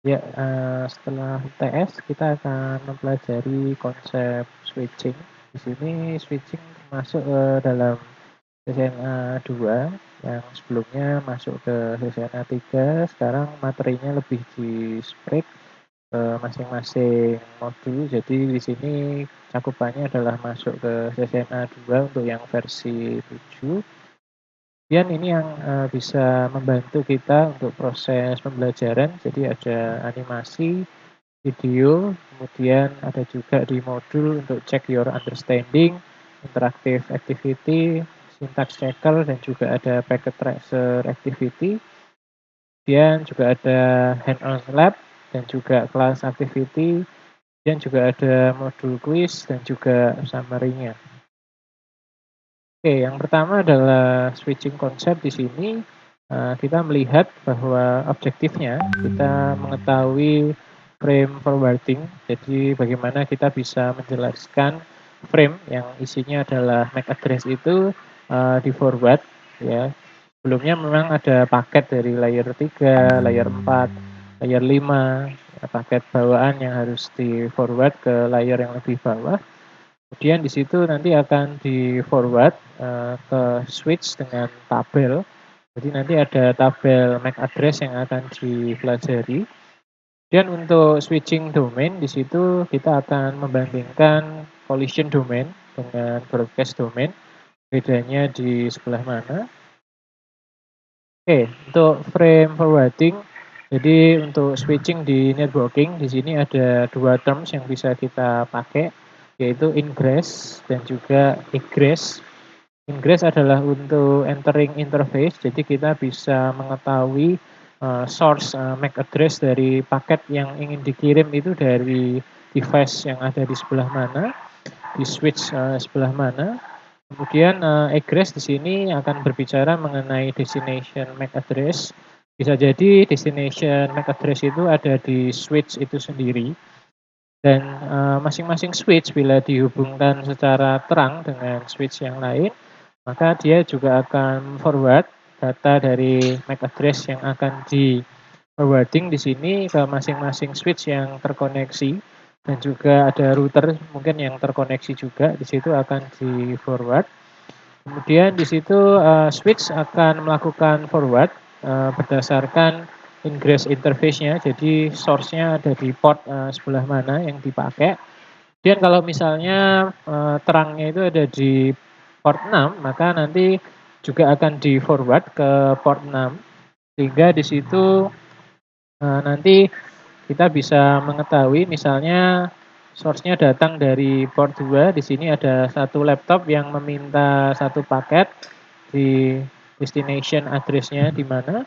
Ya, setelah UTS kita akan mempelajari konsep switching. Di sini switching masuk ke dalam SMA 2 yang sebelumnya masuk ke SMA 3. Sekarang materinya lebih di-split ke masing-masing modul. Jadi di sini cakupannya adalah masuk ke SMA 2 untuk yang versi 7. Kemudian ini yang bisa membantu kita untuk proses pembelajaran. Jadi ada animasi, video, kemudian ada juga di modul untuk check your understanding, interactive activity, syntax checker, dan juga ada packet tracer activity. Kemudian juga ada hand-on lab dan juga class activity, dan juga ada modul quiz dan juga summary-nya. Oke, yang pertama adalah switching konsep di sini. Kita melihat bahwa objektifnya kita mengetahui frame forwarding. Jadi bagaimana kita bisa menjelaskan frame yang isinya adalah MAC address itu di-forward ya. Sebelumnya memang ada paket dari layer 3, layer 4, layer 5, ya, paket bawaan yang harus di-forward ke layer yang lebih bawah. Kemudian di situ nanti akan di-forward ke switch dengan tabel. Jadi nanti ada tabel MAC address yang akan dipelajari. Dan untuk switching domain di situ kita akan membandingkan collision domain dengan broadcast domain. Bedanya di sebelah mana? Oke, untuk frame forwarding, jadi untuk switching di networking di sini ada dua terms yang bisa kita pakai, yaitu ingress dan juga egress. Ingress adalah untuk entering interface, jadi kita bisa mengetahui source MAC address dari paket yang ingin dikirim itu dari device yang ada di sebelah mana, di switch sebelah mana. Kemudian egress di sini akan berbicara mengenai destination MAC address. Bisa jadi destination MAC address itu ada di switch itu sendiri. Dan masing-masing switch bila dihubungkan secara terang dengan switch yang lain, maka dia juga akan forward data dari MAC address yang akan di forwarding di sini ke masing-masing switch yang terkoneksi, dan juga ada router mungkin yang terkoneksi juga di situ akan di forward. Kemudian di situ switch akan melakukan forward berdasarkan ingress interface-nya. Jadi source-nya ada di port sebelah mana yang dipakai. Dan kalau misalnya terangnya itu ada di port 6, maka nanti juga akan di forward ke port 6 sehingga di situ nanti kita bisa mengetahui misalnya source-nya datang dari port 2, di sini ada satu laptop yang meminta satu paket di destination address-nya di mana.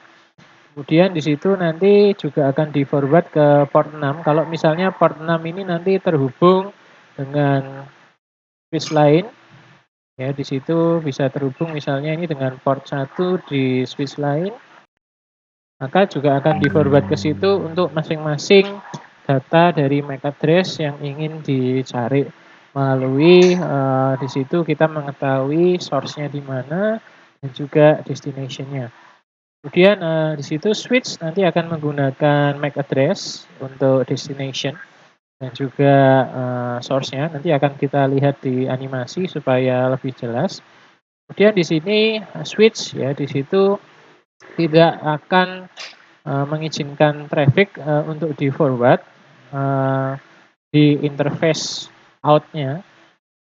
Kemudian di situ nanti juga akan di-forward ke port 6. Kalau misalnya port 6 ini nanti terhubung dengan switch lain, ya di situ bisa terhubung misalnya ini dengan port 1 di switch lain, maka juga akan di-forward ke situ untuk masing-masing data dari MAC address yang ingin dicari. Melalui di situ kita mengetahui source-nya di mana dan juga destination-nya. Kemudian di situ switch nanti akan menggunakan MAC address untuk destination dan juga source-nya. Nanti akan kita lihat di animasi supaya lebih jelas. Kemudian di sini switch ya di situ tidak akan mengizinkan traffic untuk di-forward di interface out-nya.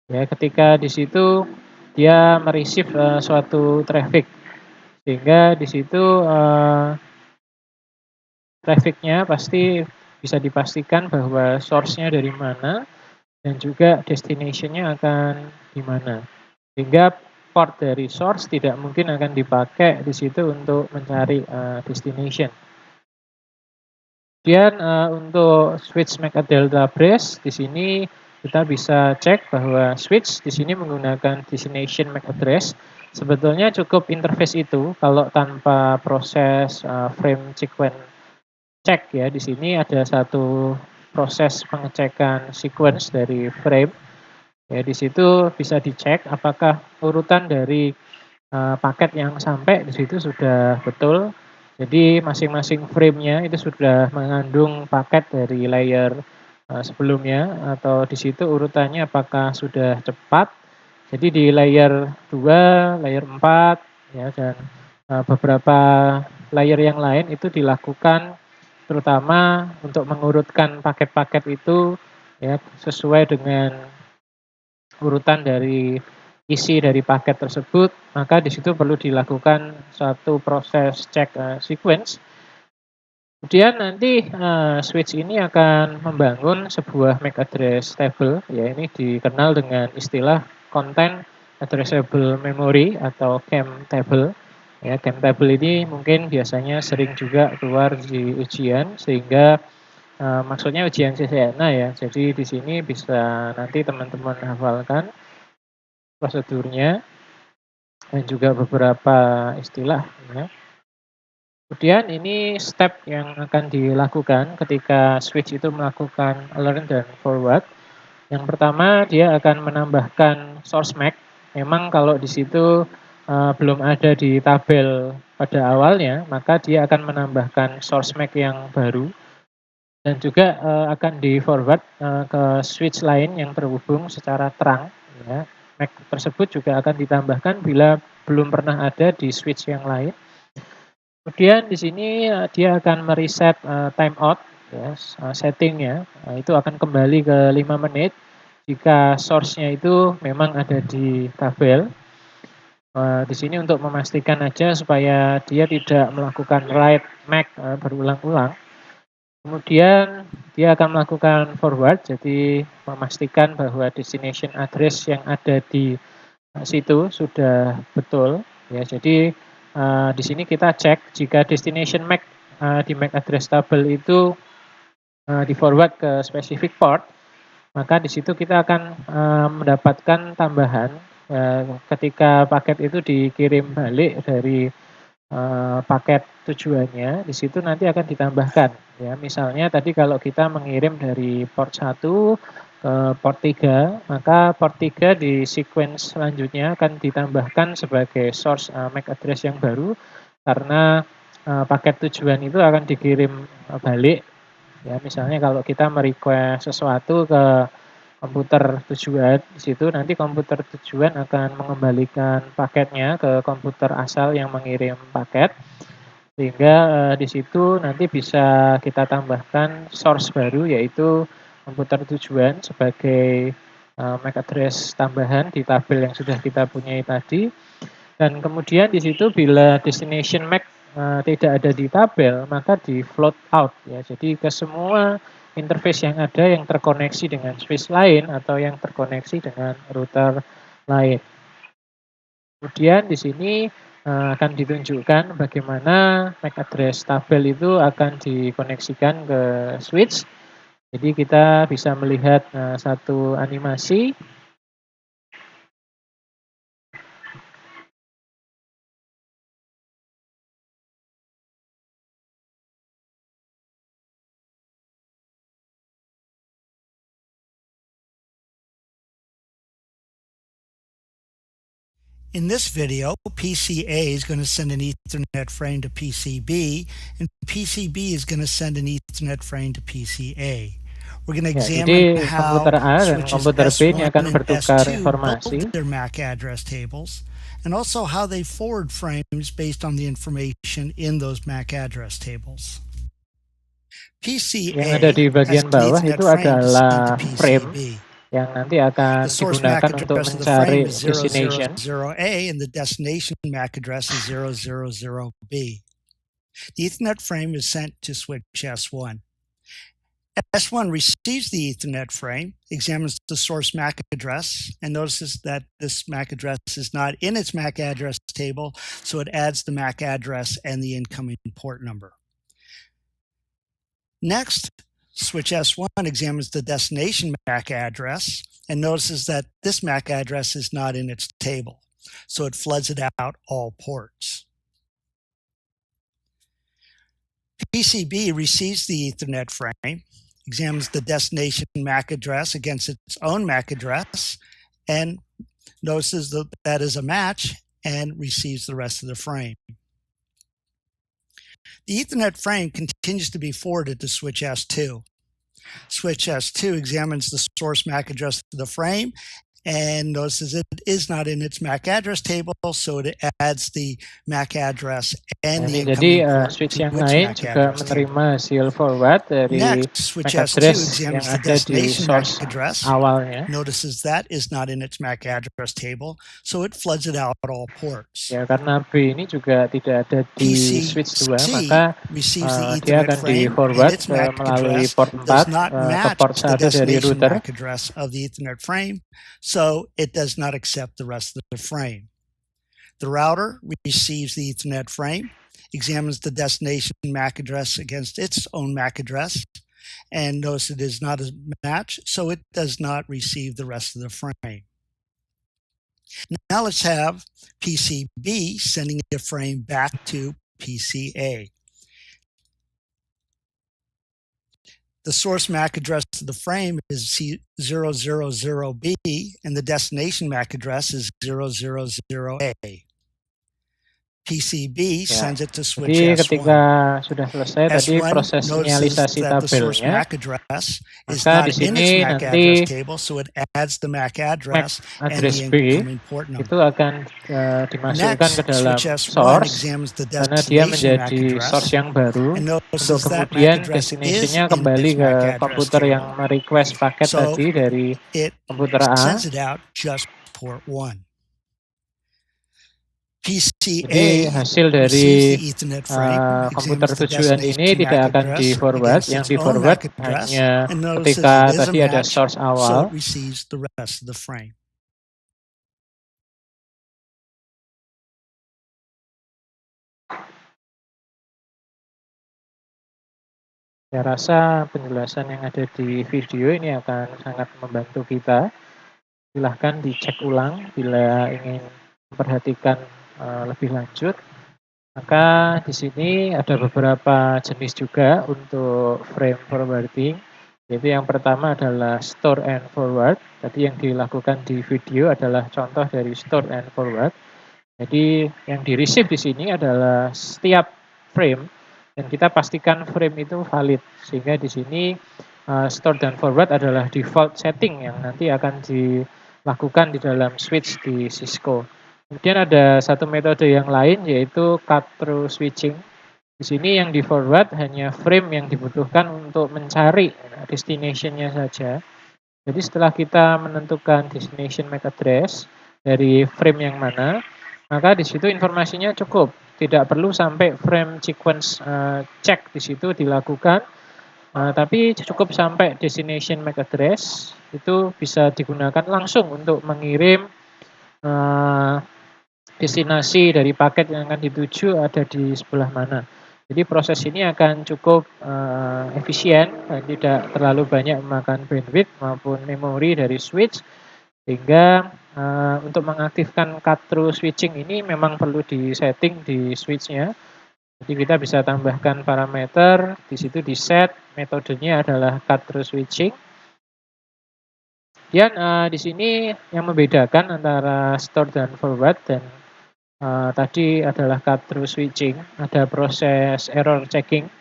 Ya, ketika di situ dia mereceive suatu traffic, sehingga di situ traffic-nya pasti bisa dipastikan bahwa source-nya dari mana dan juga destination-nya akan di mana. Sehingga port dari source tidak mungkin akan dipakai di situ untuk mencari destination. Kemudian untuk switch MAC delta brace di sini kita bisa cek bahwa switch di sini menggunakan destination MAC address. Sebetulnya cukup interface itu kalau tanpa proses frame sequence check ya. Di sini ada satu proses pengecekan sequence dari frame. Ya, di situ bisa dicek apakah urutan dari paket yang sampai di situ sudah betul. Jadi masing-masing frame-nya itu sudah mengandung paket dari layer sebelumnya, atau di situ urutannya apakah sudah cepat. Jadi di layer 2, layer 4, ya, dan beberapa layer yang lain itu dilakukan terutama untuk mengurutkan paket-paket itu, ya, sesuai dengan urutan dari isi dari paket tersebut. Maka di situ perlu dilakukan suatu proses cek sequence. Kemudian nanti switch ini akan membangun sebuah MAC address table, ya, ini dikenal dengan istilah content addressable memory atau CAM table. Ya, CAM table ini mungkin biasanya sering juga keluar di ujian, sehingga maksudnya ujian CCNA, ya. Jadi di sini bisa nanti teman-teman hafalkan prosedurnya dan juga beberapa istilah, ya. Kemudian ini step yang akan dilakukan ketika switch itu melakukan learn dan forward. Yang pertama, dia akan menambahkan source MAC. Memang kalau di situ belum ada di tabel pada awalnya, maka dia akan menambahkan source MAC yang baru dan juga akan di-forward ke switch lain yang terhubung secara terang, ya. MAC tersebut juga akan ditambahkan bila belum pernah ada di switch yang lain. Kemudian di sini dia akan mereset timeout, ya, settingnya. Itu akan kembali ke 5 menit jika source-nya itu memang ada di tabel. Di sini untuk memastikan aja supaya dia tidak melakukan write MAC berulang-ulang. Kemudian dia akan melakukan forward, jadi memastikan bahwa destination address yang ada di situ sudah betul, ya. Jadi di sini kita cek jika destination MAC di MAC address table itu di-forward ke specific port, maka di situ kita akan mendapatkan tambahan ketika paket itu dikirim balik dari paket tujuannya. Di situ nanti akan ditambahkan, ya. Misalnya tadi kalau kita mengirim dari port 1 ke port 3, maka port 3 di sequence selanjutnya akan ditambahkan sebagai source MAC address yang baru karena paket tujuan itu akan dikirim balik. Ya, misalnya kalau kita merequest sesuatu ke komputer tujuan, di situ nanti komputer tujuan akan mengembalikan paketnya ke komputer asal yang mengirim paket, sehingga di situ nanti bisa kita tambahkan source baru, yaitu komputer tujuan sebagai MAC address tambahan di tabel yang sudah kita punyai tadi. Dan kemudian di situ bila destination MAC tidak ada di tabel, maka di float out, ya. Jadi ke semua interface yang ada yang terkoneksi dengan switch lain atau yang terkoneksi dengan router lain. Kemudian di sini akan ditunjukkan bagaimana MAC address tabel itu akan dikoneksikan ke switch. Jadi kita bisa melihat satu animasi. In this video, PCA is going to send an Ethernet frame to PCB, and PCB is going to send an Ethernet frame to PCA. We're going to Ya, examine jadi how komputer A dan switches komputer B ini S1 akan and bertukar S2 informasi. build their MAC address tables, and also how they forward frames based on the information in those MAC address tables. Yang ada di PCA has bagian an bawah Ethernet itu frame to send adalah to frame PCB. yang nanti akan The source MAC digunakan untuk address of the frame mencari is destination. 000A, and the destination MAC address is 000B. The Ethernet frame is sent to switch S1. S1 receives the Ethernet frame, examines the source MAC address, and notices that this MAC address is not in its MAC address table, so it adds the MAC address and the incoming port number. Next, switch S1 examines the destination MAC address and notices that this MAC address is not in its table, so it floods it out all ports. PCB receives the Ethernet frame, examines the destination MAC address against its own MAC address, and notices that that is a match and receives the rest of the frame. The Ethernet frame continues to be forwarded to switch S2. Switch S2 examines the source MAC address of the frame and notices it is not in its MAC address table, so it adds the MAC address and the Jadi incoming port switch to yang its lain MAC juga address table. menerima hasil forward dari Next, switch MAC S2 address yang examines the ada di destination MAC source address, awalnya. notices that is not in its MAC address table, so it floods it out all ports. Ya, karena B ini juga tidak ada di switch 2, maka receives the dia Ethernet akan di frame and forward its MAC melalui address port does 4 not ke match port the 1 dari destination router. MAC address of the Ethernet frame, so it does not accept the rest of the frame. The router receives the Ethernet frame, examines the destination MAC address against its own MAC address, and notices it is not a match, so it does not receive the rest of the frame. Now let's have PCB sending a frame back to PCA. The source MAC address of the frame is 000B and the destination MAC address is 000A. PCB sends it to switch Jadi S1. ketika sudah selesai tadi proses sinyalisasi tabelnya, maka di sini nanti MAC address B itu akan dimasukkan ke dalam source karena dia menjadi source yang baru untuk kemudian destination-nya kembali ke komputer yang merequest paket tadi dari komputer A. Jadi hasil dari komputer tujuan ini tidak akan di forward, yang di forward hanya ketika tadi ada source awal. Saya rasa penjelasan yang ada di video ini akan sangat membantu kita. Silahkan dicek ulang bila ingin memperhatikan lebih lanjut. Maka di sini ada beberapa jenis juga untuk frame forwarding. Yaitu yang pertama adalah store and forward. Tadi yang dilakukan di video adalah contoh dari store and forward. Jadi yang di receive di sini adalah setiap frame dan kita pastikan frame itu valid. Sehingga di sini store dan forward adalah default setting yang nanti akan dilakukan di dalam switch di Cisco. Kemudian ada satu metode yang lain yaitu cut-through switching. Di sini yang di forward hanya frame yang dibutuhkan untuk mencari destination-nya saja. Jadi setelah kita menentukan destination MAC address dari frame yang mana, maka di situ informasinya cukup. Tidak perlu sampai frame sequence check di situ dilakukan, tapi cukup sampai destination MAC address itu bisa digunakan langsung untuk mengirim destinasi dari paket yang akan dituju ada di sebelah mana. Jadi proses ini akan cukup efisien dan tidak terlalu banyak memakan bandwidth maupun memori dari switch. Sehingga untuk mengaktifkan cut-through switching ini memang perlu disetting di switch-nya. Jadi kita bisa tambahkan parameter, di situ di set, metodenya adalah cut-through switching. Dan di sini yang membedakan antara store dan forward dan tadi adalah cut-through switching, ada proses error checking.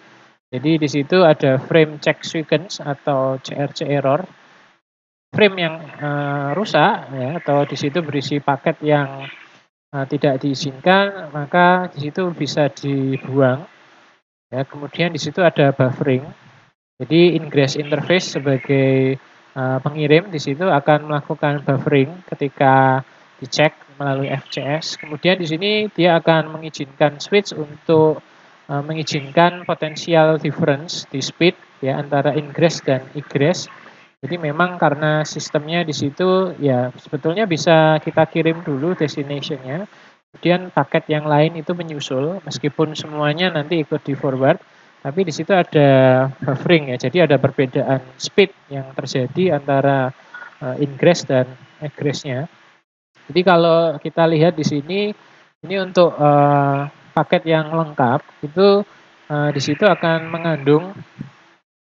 Jadi di situ ada frame check sequence atau CRC error. Frame yang rusak ya, atau di situ berisi paket yang tidak diizinkan, maka di situ bisa dibuang. Ya, kemudian di situ ada buffering. Jadi ingress interface sebagai pengirim di situ akan melakukan buffering ketika dicek melalui FCS. Kemudian di sini dia akan mengizinkan switch untuk mengizinkan potensial difference di speed ya antara ingress dan egress. Jadi memang karena sistemnya di situ ya sebetulnya bisa kita kirim dulu destination-nya. Kemudian paket yang lain itu menyusul meskipun semuanya nanti ikut di forward. Tapi di situ ada buffering ya. Jadi ada perbedaan speed yang terjadi antara ingress dan egress-nya. Jadi kalau kita lihat di sini ini untuk paket yang lengkap itu di situ akan mengandung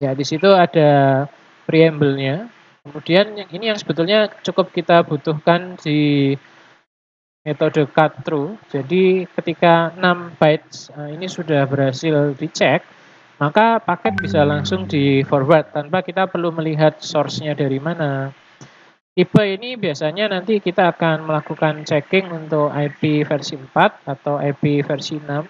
ya di situ ada preamble-nya. Kemudian ini yang sebetulnya cukup kita butuhkan di metode cut through. Jadi ketika 6 bytes ini sudah berhasil dicek, maka paket bisa langsung di forward tanpa kita perlu melihat source-nya dari mana. Tipe ini biasanya nanti kita akan melakukan checking untuk IP versi 4 atau IP versi 6.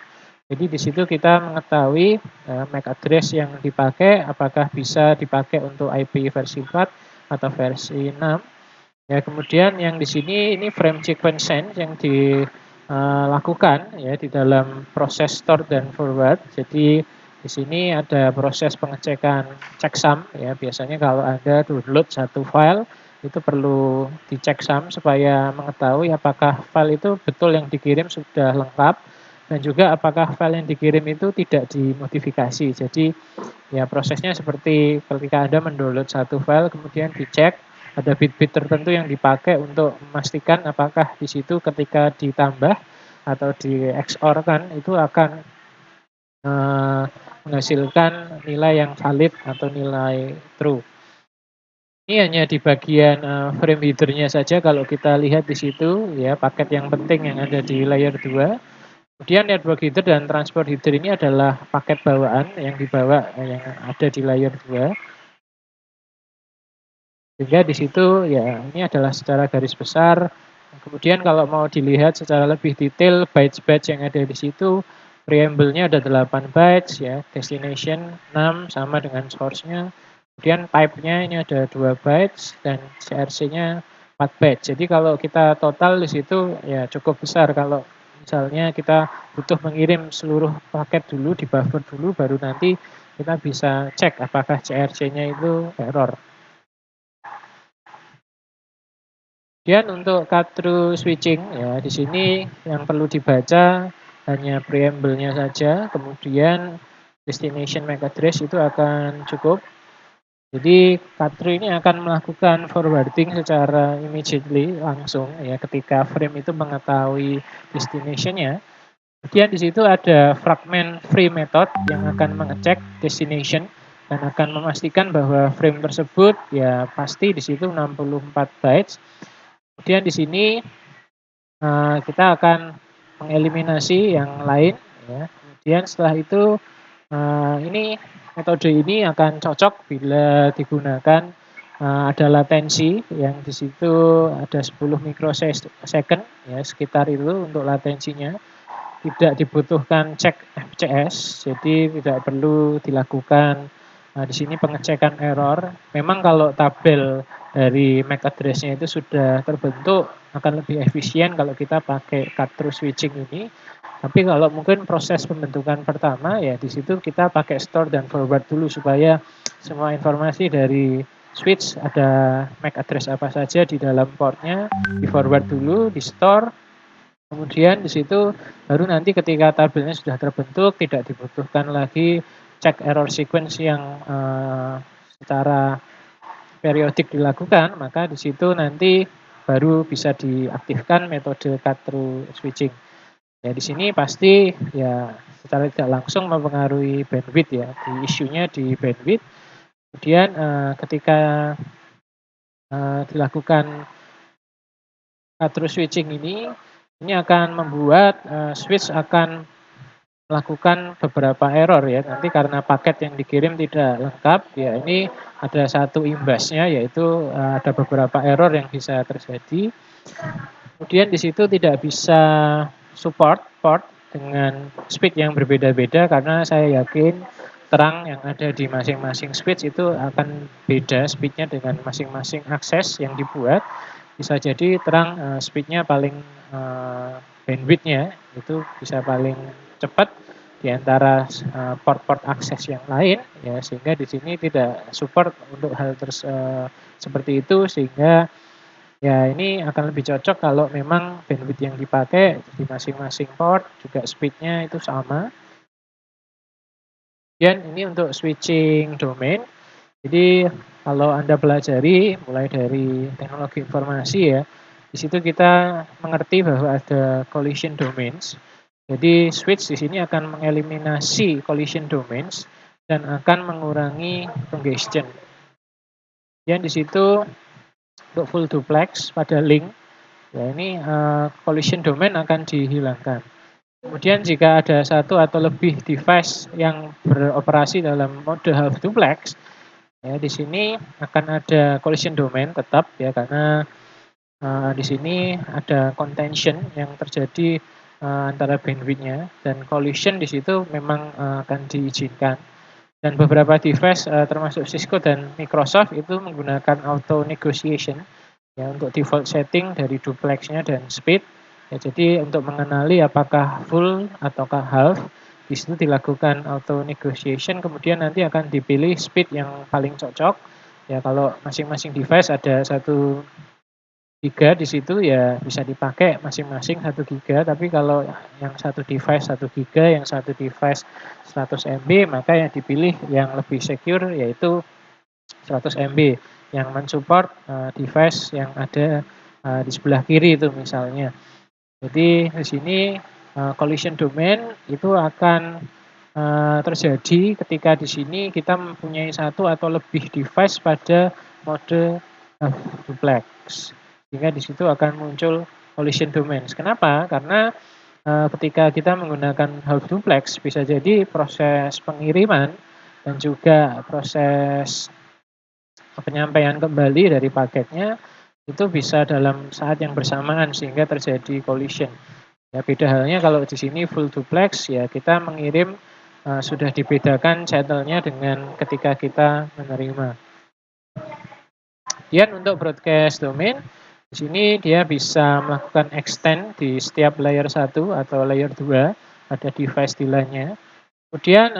Jadi di situ kita mengetahui MAC address yang dipakai apakah bisa dipakai untuk IP versi 4 atau versi 6. Ya, kemudian yang di sini ini frame sequence sense yang dilakukan ya di dalam proses store dan forward. Jadi di sini ada proses pengecekan checksum ya. Biasanya kalau Anda download satu file itu perlu dicek sum supaya mengetahui apakah file itu betul yang dikirim sudah lengkap dan juga apakah file yang dikirim itu tidak dimodifikasi. Jadi ya prosesnya seperti ketika Anda mendownload satu file kemudian dicek ada bit-bit tertentu yang dipakai untuk memastikan apakah di situ ketika ditambah atau di XOR kan itu akan menghasilkan nilai yang valid atau nilai true. Ini hanya di bagian frame header-nya saja kalau kita lihat di situ ya paket yang penting yang ada di layer 2. Kemudian network header dan transport header ini adalah paket bawaan yang dibawa yang ada di layer 2. Sehingga di situ ya ini adalah secara garis besar. Kemudian kalau mau dilihat secara lebih detail bytes-bytes yang ada di situ, preamble-nya ada 8 bytes ya, destination 6 sama dengan source-nya. Kemudian type-nya ini ada 2 bytes dan CRC-nya 4 bytes. Jadi kalau kita total di situ ya cukup besar kalau misalnya kita butuh mengirim seluruh paket dulu di buffer dulu baru nanti kita bisa cek apakah CRC-nya itu error. Kemudian untuk cut through switching ya di sini yang perlu dibaca hanya preamble-nya saja, kemudian destination MAC address itu akan cukup. Jadi cut through ini akan melakukan forwarding secara immediately langsung ya ketika frame itu mengetahui destination-nya. Kemudian di situ ada fragment free method yang akan mengecek destination dan akan memastikan bahwa frame tersebut ya pasti di situ 64 bytes. Kemudian di sini kita akan mengeliminasi yang lain ya. Kemudian setelah itu ini metode ini akan cocok bila digunakan ada latensi yang di situ ada 10 microsecond ya sekitar itu untuk latensinya. Tidak dibutuhkan cek FCS, jadi tidak perlu dilakukan di sini pengecekan error. Memang kalau tabel dari MAC address-nya itu sudah terbentuk akan lebih efisien kalau kita pakai cut through switching ini. Tapi kalau mungkin proses pembentukan pertama ya di situ kita pakai store dan forward dulu supaya semua informasi dari switch ada MAC address apa saja di dalam portnya di forward dulu, di store. Kemudian di situ baru nanti ketika tabelnya sudah terbentuk tidak dibutuhkan lagi cek error sequence yang secara periodik dilakukan, maka di situ nanti baru bisa diaktifkan metode cut through switching. Ya di sini pasti ya secara tidak langsung mempengaruhi bandwidth ya, di isunya di bandwidth. Kemudian ketika dilakukan cut through switching ini akan membuat switch akan melakukan beberapa error ya. Nanti karena paket yang dikirim tidak lengkap, ya ini ada satu imbasnya yaitu ada beberapa error yang bisa terjadi. Kemudian di situ tidak bisa support port dengan speed yang berbeda-beda karena saya yakin terang yang ada di masing-masing switch itu akan beda speednya dengan masing-masing akses yang dibuat. Bisa jadi terang speednya paling bandwidth-nya itu bisa paling cepat di antara port-port akses yang lain ya sehingga di sini tidak support untuk hal seperti itu sehingga ya ini akan lebih cocok kalau memang bandwidth yang dipakai di masing-masing port juga speednya itu sama. Dan ini untuk switching domain. Jadi kalau Anda pelajari mulai dari teknologi informasi ya, di situ kita mengerti bahwa ada collision domains. Jadi switch di sini akan mengeliminasi collision domains dan akan mengurangi congestion. Dan di situ untuk full duplex pada link Ya ini collision domain akan dihilangkan. Kemudian jika ada satu atau lebih device yang beroperasi dalam mode half duplex, ya di sini akan ada collision domain tetap ya, karena di sini ada contention yang terjadi antara bandwidth-nya, dan collision di situ memang akan diizinkan. Dan beberapa device termasuk Cisco dan Microsoft itu menggunakan auto negotiation ya untuk default setting dari duplexnya dan speed. Ya, jadi untuk mengenali apakah full ataukah half, di situ dilakukan auto negotiation, kemudian nanti akan dipilih speed yang paling cocok. Ya kalau masing-masing device ada 1 giga di situ ya bisa dipakai masing-masing 1 giga, tapi kalau yang satu device 1 giga, yang satu device 100 MB, maka yang dipilih yang lebih secure yaitu 100 MB yang mensupport device yang ada di sebelah kiri itu misalnya. Jadi di sini collision domain itu akan terjadi ketika di sini kita mempunyai satu atau lebih device pada mode duplex. Sehingga di situ akan muncul collision domains. Kenapa? Karena ketika kita menggunakan half duplex bisa jadi proses pengiriman dan juga proses penyampaian kembali dari paketnya itu bisa dalam saat yang bersamaan sehingga terjadi collision. Ya beda halnya kalau di sini full duplex ya kita mengirim sudah dibedakan channel-nya dengan ketika kita menerima. Kemudian untuk broadcast domain di sini dia bisa melakukan extend di setiap layer 1 atau layer 2 pada device di LAN-nya. Kemudian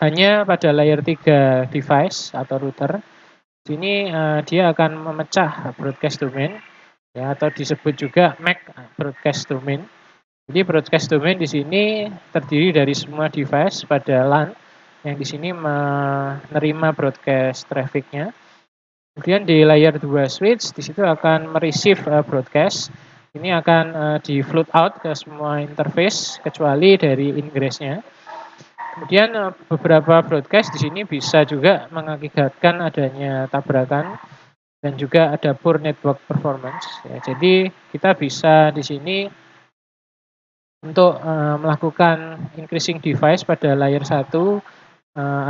hanya pada layer 3 device atau router. Di sini dia akan memecah broadcast domain ya, atau disebut juga MAC broadcast domain. Jadi broadcast domain di sini terdiri dari semua device pada LAN yang di sini menerima broadcast traffic-nya. Kemudian di layer 2 switch di situ akan mereceive broadcast. Ini akan di float out ke semua interface kecuali dari ingress-nya. Kemudian beberapa broadcast di sini bisa juga mengakibatkan adanya tabrakan dan juga ada poor network performance. Ya, jadi kita bisa di sini untuk melakukan increasing device pada layer 1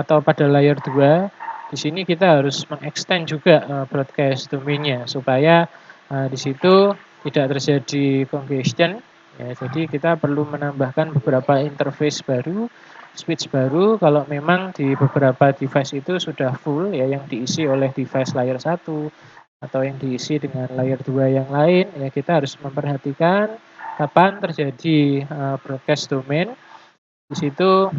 atau pada layer 2. Di sini kita harus mengextend juga broadcast domainnya supaya di situ tidak terjadi congestion. Ya, jadi kita perlu menambahkan beberapa interface baru, switch baru kalau memang di beberapa device itu sudah full ya yang diisi oleh device layer 1 atau yang diisi dengan layer 2 yang lain, ya kita harus memperhatikan kapan terjadi broadcast domain. Di situ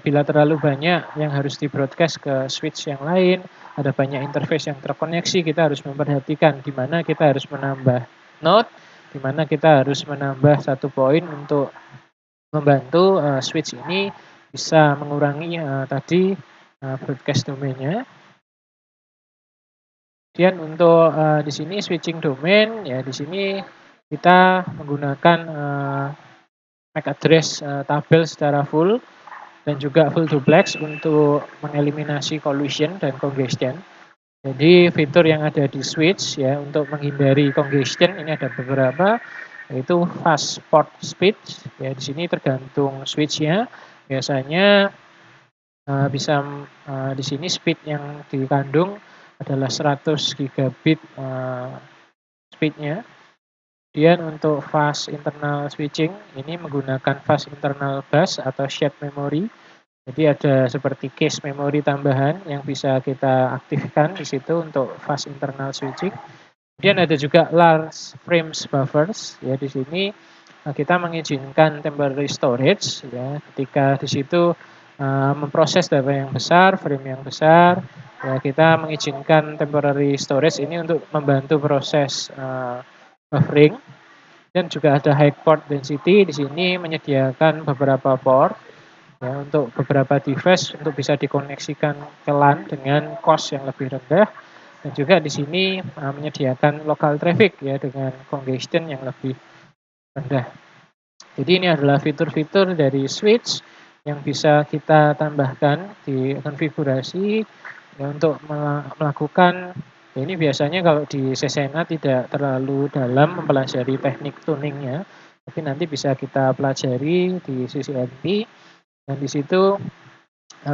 bila terlalu banyak yang harus di-broadcast ke switch yang lain, ada banyak interface yang terkoneksi, kita harus memperhatikan di mana kita harus menambah node, di mana kita harus menambah satu poin untuk membantu switch ini bisa mengurangi tadi broadcast domainnya. Kemudian untuk di sini switching domain ya di sini kita menggunakan MAC address tabel secara full dan juga full duplex untuk mengeliminasi collision dan congestion. Jadi fitur yang ada di switch ya untuk menghindari congestion ini ada beberapa, yaitu fast port speed ya di sini tergantung switchnya. Biasanya bisa di sini speed yang dikandung adalah 100 gigabit speednya. Kemudian untuk fast internal switching ini menggunakan fast internal bus atau shared memory. Jadi ada seperti cache memory tambahan yang bisa kita aktifkan di situ untuk fast internal switching. Kemudian ada juga large frames buffers ya di sini kita mengizinkan temporary storage ya ketika di situ memproses data yang besar, frame yang besar, ya kita mengizinkan temporary storage ini untuk membantu proses buffering. Dan juga ada high port density di sini menyediakan beberapa port ya, untuk beberapa device untuk bisa dikoneksikan ke LAN dengan cost yang lebih rendah, dan juga di sini menyediakan local traffic ya dengan congestion yang lebih rendah. Jadi ini adalah fitur-fitur dari switch yang bisa kita tambahkan di konfigurasi ya, untuk melakukan Ini biasanya kalau di CCNA tidak terlalu dalam mempelajari teknik tuningnya, tapi nanti bisa kita pelajari di CCNP dan di situ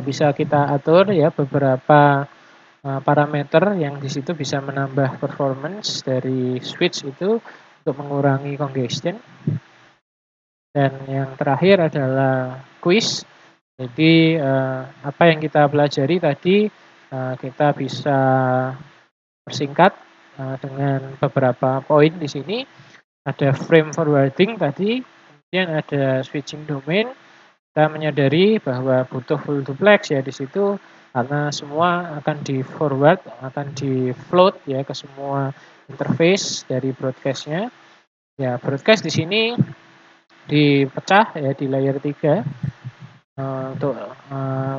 bisa kita atur ya beberapa parameter yang di situ bisa menambah performance dari switch itu untuk mengurangi congestion. Dan yang terakhir adalah quiz. Jadi apa yang kita pelajari tadi kita bisa persingkat dengan beberapa poin di sini. Ada frame forwarding tadi, kemudian ada switching domain. Kita menyadari bahwa butuh full duplex ya di situ karena semua akan di forward, akan di float ya ke semua interface dari broadcastnya. Ya broadcast di sini dipecah ya di layer 3 untuk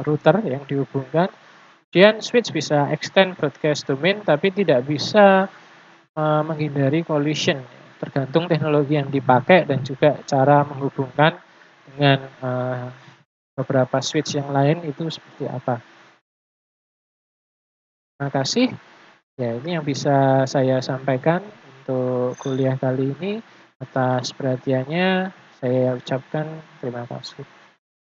router yang dihubungkan. Kemudian switch bisa extend broadcast domain tapi tidak bisa menghindari collision. Tergantung teknologi yang dipakai dan juga cara menghubungkan dengan beberapa switch yang lain itu seperti apa. Terima kasih. Ya, ini yang bisa saya sampaikan untuk kuliah kali ini. Atas perhatiannya saya ucapkan terima kasih.